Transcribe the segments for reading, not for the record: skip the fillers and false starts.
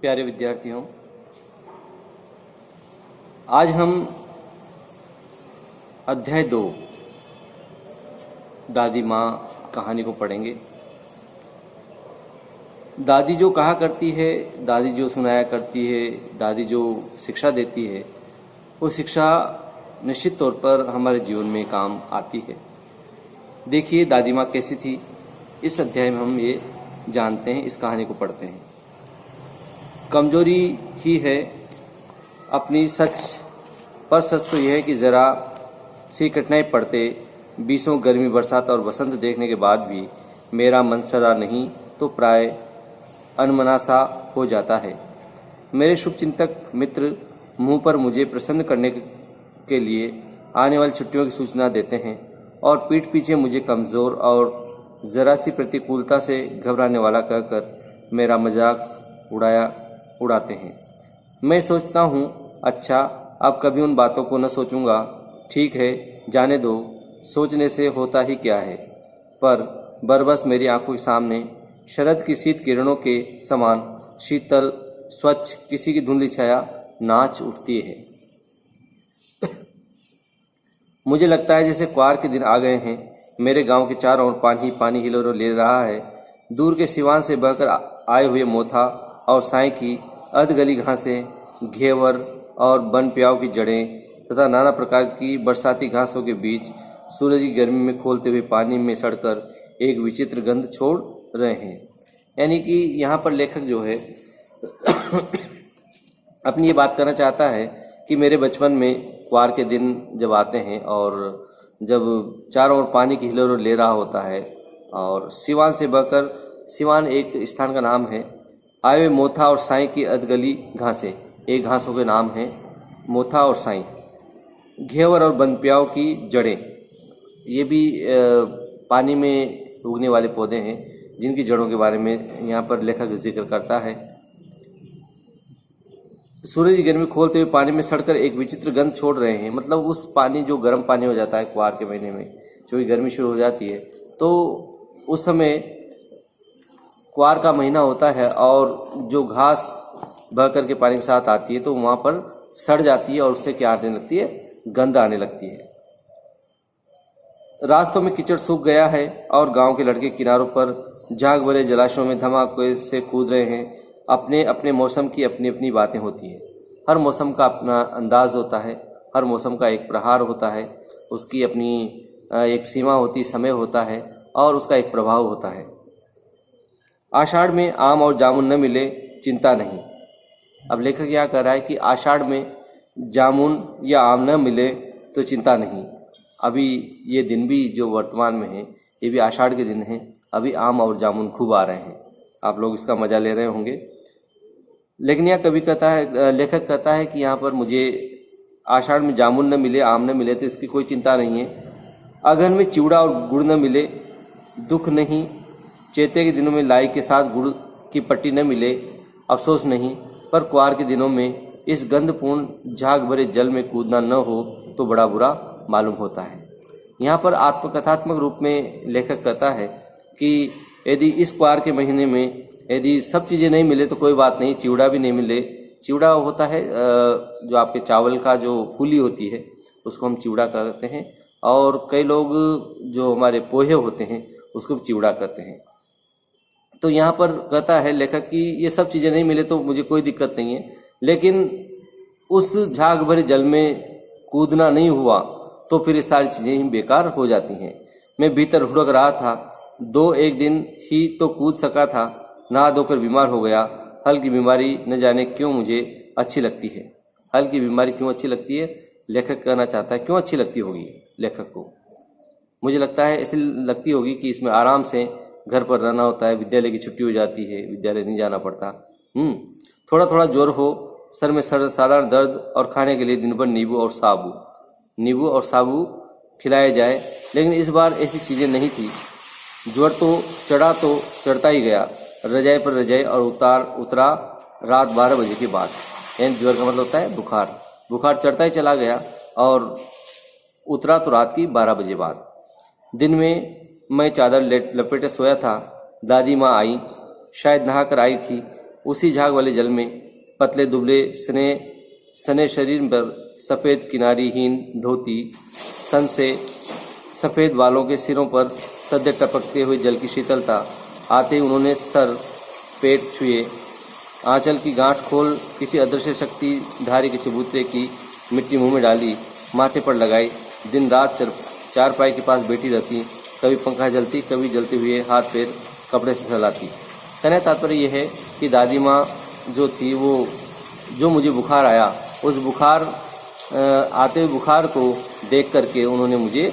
प्यारे विद्यार्थियों, आज हम अध्याय 2 दादी माँ कहानी को पढ़ेंगे। दादी जो कहा करती है, दादी जो सुनाया करती है, दादी जो शिक्षा देती है, वो शिक्षा निश्चित तौर पर हमारे जीवन में काम आती है। देखिए दादी माँ कैसी थी, इस अध्याय में हम ये जानते हैं, इस कहानी को पढ़ते हैं। कमजोरी ही है अपनी सच, पर सच तो यह है कि ज़रा सी कठिनाई पड़ते बीसों गर्मी, बरसात और बसंत देखने के बाद भी मेरा मन सदा नहीं तो प्राय अनमना सा हो जाता है। मेरे शुभचिंतक मित्र मुंह पर मुझे प्रसन्न करने के लिए आने वाली छुट्टियों की सूचना देते हैं और पीठ पीछे मुझे कमज़ोर और ज़रा सी प्रतिकूलता से घबराने वाला कहकर मेरा मजाक उड़ाते हैं। मैं सोचता हूँ, अच्छा अब कभी उन बातों को न सोचूंगा। ठीक है, जाने दो, सोचने से होता ही क्या है। पर बरबस मेरी आंखों के सामने शरद की शीत किरणों के समान शीतल स्वच्छ किसी की धुंधली छाया नाच उठती है। मुझे लगता है जैसे क्वार के दिन आ गए हैं। मेरे गांव के चारों ओर पानी पानी हिलोरो ले रहा है। दूर के सिवान से बहकर आए हुए मोथा और साई की अधगली घासें, घेवर और वन प्याव की जड़ें तथा नाना प्रकार की बरसाती घासों के बीच सूरज की गर्मी में खोलते हुए पानी में सड़कर एक विचित्र गंध छोड़ रहे हैं। यानी कि यहाँ पर लेखक जो है अपनी ये बात करना चाहता है कि मेरे बचपन में क्वार के दिन जब आते हैं और जब चारों ओर पानी की हिलोरो ले रहा होता है और सिवान से बहकर, सिवान एक स्थान का नाम है, आए हुए मोथा और साई की अधगली घासें, एक घासों के नाम हैं मोथा और साई, घेवर और बनप्याव की जड़ें, ये भी पानी में उगने वाले पौधे हैं जिनकी जड़ों के बारे में यहाँ पर लेखक जिक्र करता है। सूरज की गर्मी खोलते हुए पानी में सड़कर एक विचित्र गंध छोड़ रहे हैं। मतलब उस पानी जो गर्म पानी हो जाता है क्वार के महीने में, जो गर्मी शुरू हो जाती है, तो उस समय क्वार का महीना होता है और जो घास बह कर के पानी के साथ आती है तो वहाँ पर सड़ जाती है और उससे क्या आने लगती है, गंध आने लगती है। रास्तों में कीचड़ सूख गया है और गांव के लड़के किनारों पर झाग भरे जलाशयों में धमाके से कूद रहे हैं। अपने अपने मौसम की अपनी अपनी बातें होती हैं। हर मौसम का अपना अंदाज होता है, हर मौसम का एक प्रहार होता है, उसकी अपनी एक सीमा होती, समय होता है और उसका एक प्रभाव होता है। आषाढ़ में आम और जामुन न मिले चिंता नहीं। अब लेखक क्या कह रहा है कि आषाढ़ में जामुन या आम न मिले तो चिंता नहीं। अभी ये दिन भी जो वर्तमान में है, ये भी आषाढ़ के दिन हैं। अभी आम और जामुन खूब आ रहे हैं, आप लोग इसका मज़ा ले रहे होंगे। लेकिन यह कभी कहता है, लेखक कहता है कि यहाँ पर मुझे आषाढ़ में जामुन न मिले, आम न मिले तो इसकी कोई चिंता नहीं है। अगहन में चिवड़ा और गुड़ न मिले दुख नहीं। चैते के दिनों में लाई के साथ गुड़ की पट्टी न मिले अफसोस नहीं। पर क्वार के दिनों में इस गंधपूर्ण झाग भरे जल में कूदना न हो तो बड़ा बुरा मालूम होता है। यहाँ पर आत्मकथात्मक रूप में लेखक कहता है कि यदि इस क्वार के महीने में यदि सब चीज़ें नहीं मिले तो कोई बात नहीं, चिवड़ा भी नहीं मिले। चिवड़ा होता है जो आपके चावल का जो फूली होती है उसको हम चिवड़ा कहते हैं, और कई लोग जो हमारे पोहे होते हैं उसको भी चिवड़ा कहते हैं। तो यहाँ पर कहता है लेखक कि ये सब चीज़ें नहीं मिले तो मुझे कोई दिक्कत नहीं है, लेकिन उस झाग भरे जल में कूदना नहीं हुआ तो फिर ये सारी चीज़ें ही बेकार हो जाती हैं। मैं भीतर हुड़क रहा था, 2-1 दिन ही तो कूद सका था, नहा धोकर बीमार हो गया। हल्की बीमारी न जाने क्यों मुझे अच्छी लगती है। हल्की बीमारी क्यों अच्छी लगती है, लेखक कहना चाहता है क्यों अच्छी लगती होगी लेखक को। मुझे लगता है ऐसी लगती होगी कि इसमें आराम से घर पर रहना होता है, विद्यालय की छुट्टी हो जाती है, विद्यालय नहीं जाना पड़ता। थोड़ा थोड़ा जोर हो, सर में साधारण दर्द और खाने के लिए दिन भर नींबू और साबू खिलाया जाए। लेकिन इस बार ऐसी चीज़ें नहीं थी। ज्वर तो चढ़ता ही गया, रजाई पर रजाई, और उतरा रात 12 बजे के बाद। यानी ज्वर का मतलब होता है बुखार चढ़ता ही चला गया और उतरा तो रात की 12 बजे बाद। दिन में मैं चादर लपेटे सोया था। दादी माँ आई, शायद नहाकर आई थी। उसी झाग वाले जल में पतले दुबले सने शरीर पर सफ़ेद किनारीहीन धोती, सन से सफ़ेद बालों के सिरों पर सद्य टपकते हुए जल की शीतलता। आते ही उन्होंने सर पेट छुए, आंचल की गांठ खोल किसी अदृश्य शक्ति धारी के चबूतरे की मिट्टी मुंह में डाली, माथे पर लगाई। दिन रात चारपाई के पास बैठी रहती, कभी पंखा जलती, कभी जलते हुए हाथ पैर कपड़े से सहलाती। कहने का तात्पर्य यह है कि दादी माँ जो थी वो जो मुझे बुखार आया, उस बुखार आते हुए बुखार को देख करके उन्होंने मुझे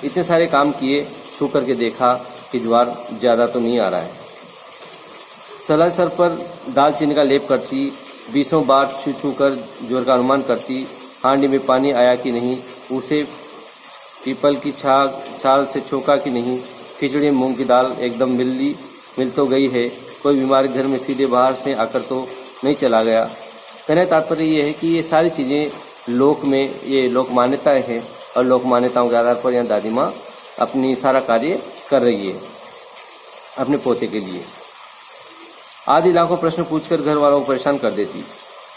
इतने सारे काम किए, छू करके देखा कि ज्वार ज़्यादा तो नहीं आ रहा है। सलाह सर पर दालचीनी का लेप करती, 20 बार छू कर ज्वर का अनुमान करती। हांडी में पानी आया कि नहीं, उसे पीपल की छाल से छोका कि नहीं, खिचड़ी मूंग की दाल एकदम मिल तो गई है, कोई बीमारी घर में सीधे बाहर से आकर तो नहीं चला गया। कहने का तात्पर्य ये है कि ये सारी चीज़ें लोक में ये लोक मान्यताएँ हैं और लोक मान्यताओं के आधार पर यहाँ दादी माँ अपनी सारा कार्य कर रही है अपने पोते के लिए। आदि लाखों प्रश्न पूछकर घर वालों को परेशान कर देती।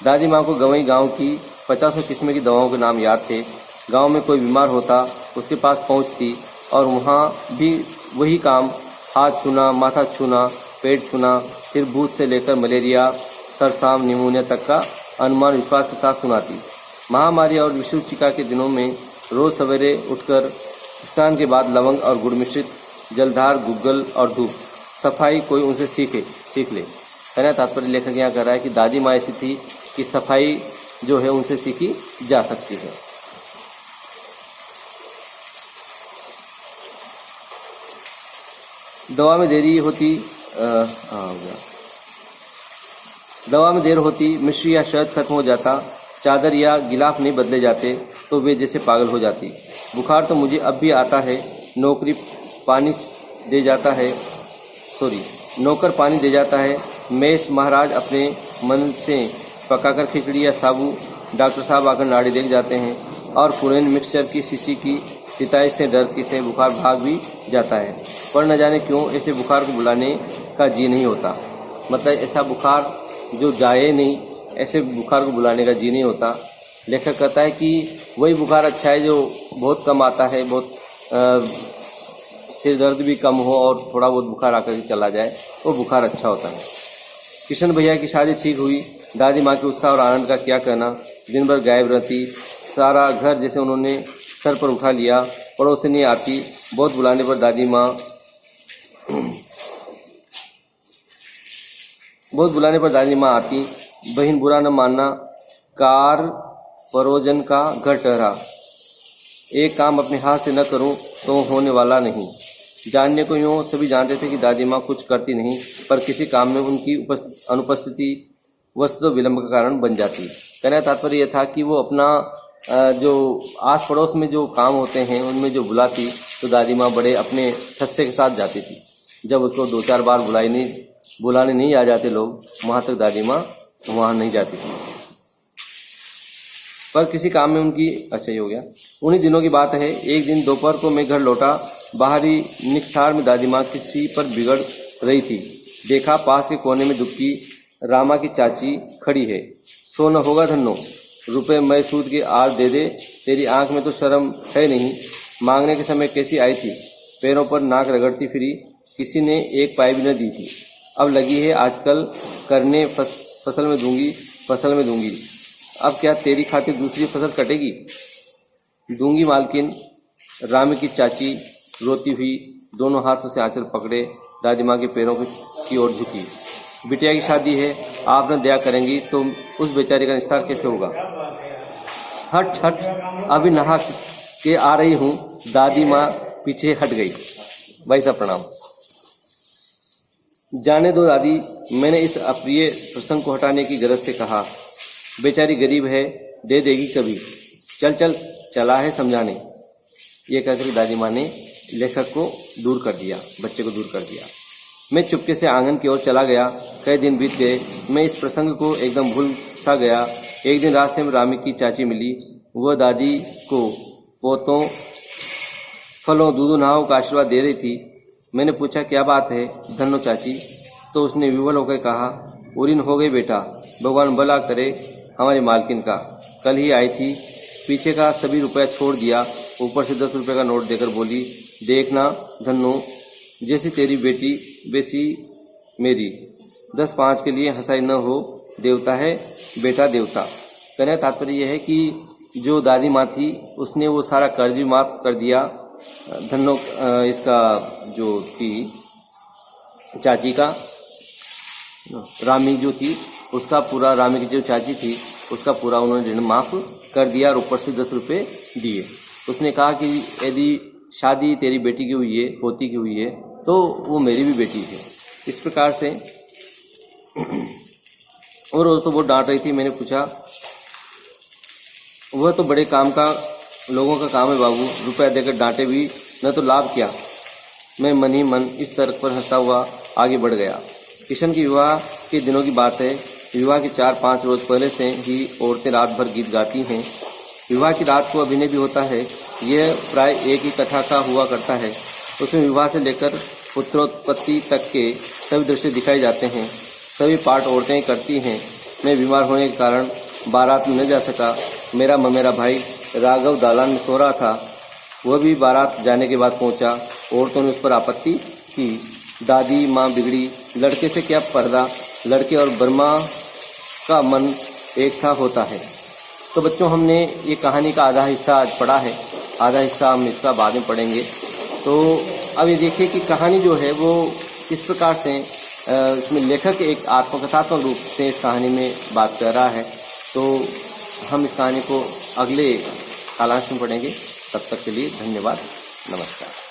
दादी माँ को गंवई गांव की 50 किस्म की दवाओं के नाम याद थे। गांव में कोई बीमार होता उसके पास पहुँचती और वहाँ भी वही काम, हाथ छूना, माथा छूना, पेट छूना, फिर भूत से लेकर मलेरिया, सरसाम, निमोनिया तक का अनुमान विश्वास के साथ सुनाती। महामारी और विषुचिका के दिनों में रोज़ सवेरे उठकर स्नान के बाद लवंग और गुड़ मिश्रित जलधार, गुग्गल और धूप सफाई कोई उनसे सीख ले। कहना तात्पर्य लेखक यहाँ कह रहा है कि दादी माँ ऐसी थी कि सफाई जो है उनसे सीखी जा सकती है। दवा में देर होती, मिश्री या शहद खत्म हो जाता, चादर या गिलाफ नहीं बदले जाते तो वे जैसे पागल हो जाती। बुखार तो मुझे अब भी आता है, नौकर पानी दे जाता है। मेष महाराज अपने मन से पकाकर खिचड़ी या साबू, डॉक्टर साहब आकर नाड़ी देख जाते हैं और पुराने मिक्सचर की शीशी की शिकायत से डर से बुखार भाग भी जाता है। पर न जाने क्यों ऐसे बुखार को बुलाने का जी नहीं होता। मतलब ऐसा बुखार जो जाए नहीं, ऐसे बुखार को बुलाने का जी नहीं होता। लेखक कहता है कि वही बुखार अच्छा है जो बहुत कम आता है, बहुत सिर दर्द भी कम हो और थोड़ा बहुत बुखार आकर के चला जाए, वो बुखार अच्छा होता है। किशन भैया की शादी ठीक हुई। दादी माँ के उत्साह और आनंद का क्या कहना। दिन भर गायब रहती, सारा घर जैसे उन्होंने सर पर उठा लिया। पड़ोसिनी आती, बहुत बुलाने पर दादी माँ आती। बहन बुरा न मानना, कार परोजन का घर ठहरा। एक काम अपने हाथ से न करूं तो होने वाला नहीं। जानने को यूँ सभी जानते थे कि दादी माँ कुछ करती नहीं, पर किसी काम में उनकी अनुपस्थिति वस्तु विलंब का कारण बन जाती। कहने का तात्पर्य यह था कि वो अपना जो आस पड़ोस में जो काम होते हैं उनमें जो बुलाती तो दादी माँ बड़े अपने ठस्से के साथ जाती थी। जब उसको 2-4 बार बुलाने नहीं आ जाते लोग, वहाँ तक दादी माँ वहाँ नहीं जाती थी। पर किसी काम में उनकी अच्छा ही हो गया। उन्हीं दिनों की बात है, एक दिन दोपहर को मैं घर लौटा। बाहरी निकसार में दादी माँ किसी पर बिगड़ रही थी। देखा पास के कोने में दुखी रामा की चाची खड़ी है। सो न होगा धन्नो, रुपए मैं सूद के आज दे दे, तेरी आंख में तो शर्म है नहीं। मांगने के समय कैसी आई थी, पैरों पर नाक रगड़ती फिरी, किसी ने एक पाई भी न दी थी। अब लगी है आजकल करने फसल में दूंगी। अब क्या तेरी खातिर दूसरी फसल कटेगी? दूंगी मालकिन। रामी की चाची रोती हुई दोनों हाथों से आंचल पकड़े दादी माँ के पैरों की ओर झुकी। बिटिया की शादी है, आप न दया करेंगी तो उस बेचारी का निस्तार कैसे होगा? हट, अभी नहा के आ रही हूँ। दादी माँ पीछे हट गई। भाई साहब प्रणाम। जाने दो दादी, मैंने इस अप्रिय प्रसंग को हटाने की गरज से कहा। बेचारी गरीब है, दे देगी कभी। चला है समझाने। ये कहकर दादी माँ ने लेखक को दूर कर दिया, बच्चे को दूर कर दिया। मैं चुपके से आंगन की ओर चला गया। कई दिन बीत गए, मैं इस प्रसंग को एकदम भूल सा गया। एक दिन रास्ते में रामी की चाची मिली। वह दादी को पोतों, फलों, दूधों, नहाओं का आशीर्वाद दे रही थी। मैंने पूछा क्या बात है धन्नो चाची? तो उसने विवल होकर कहा, उरीन हो गई बेटा, भगवान भला करे हमारी मालकिन का। कल ही आई थी, पीछे का सभी रुपया छोड़ दिया, ऊपर से 10 रुपये का नोट देकर बोली, देखना धन्नो, जैसी तेरी बेटी वैसी मेरी। 10-5 के लिए हंसाई न हो, देवता है बेटा देवता। कहने का तात्पर्य यह है कि जो दादी माँ थी उसने वो सारा कर्ज भी माफ कर दिया। धन्नो इसका जो थी चाची का, रामी जो थी उसका पूरा, रामी की जो चाची थी उसका पूरा उन्होंने ऋण माफ कर दिया और ऊपर से 10 रुपये दिए। उसने कहा कि यदि शादी तेरी बेटी की हुई है, पोती की हुई है, तो वो मेरी भी बेटी है। इस प्रकार से और रोज तो वो डांट रही थी। मैंने पूछा, वह तो बड़े काम का लोगों का काम है बाबू, रुपया देकर डांटे भी न तो लाभ क्या। मैं मन ही मन इस तर्क पर हंसता हुआ आगे बढ़ गया। किशन के विवाह के दिनों की बात है। विवाह के 4-5 रोज पहले से ही औरतें रात भर गीत गाती हैं। विवाह की रात को अभिनय भी होता है। यह प्राय एक ही कथा का हुआ करता है। उसमें विवाह से लेकर पुत्रोत्पत्ति तक के सभी दृश्य दिखाए जाते हैं। सभी पाठ औरतें करती हैं। मैं बीमार होने के कारण बारात में न जा सका। मेरा ममेरा भाई राघव दालान में सो रहा था। वह भी बारात जाने के बाद पहुंचा। औरतों ने उस पर आपत्ति की। दादी माँ बिगड़ी, लड़के से क्या पर्दा, लड़के और बर्मा का मन एक सा होता है। तो बच्चों, हमने ये कहानी का आधा हिस्सा आज पढ़ा है, आधा हिस्सा हम इसका बाद में पढ़ेंगे। तो अब ये देखिए कि कहानी जो है वो किस प्रकार से इसमें लेखक एक आत्मकथात्मक रूप से इस कहानी में बात कर रहा है। तो हम इस कहानी को अगले कालांश में पढ़ेंगे। तब तक के लिए धन्यवाद, नमस्कार।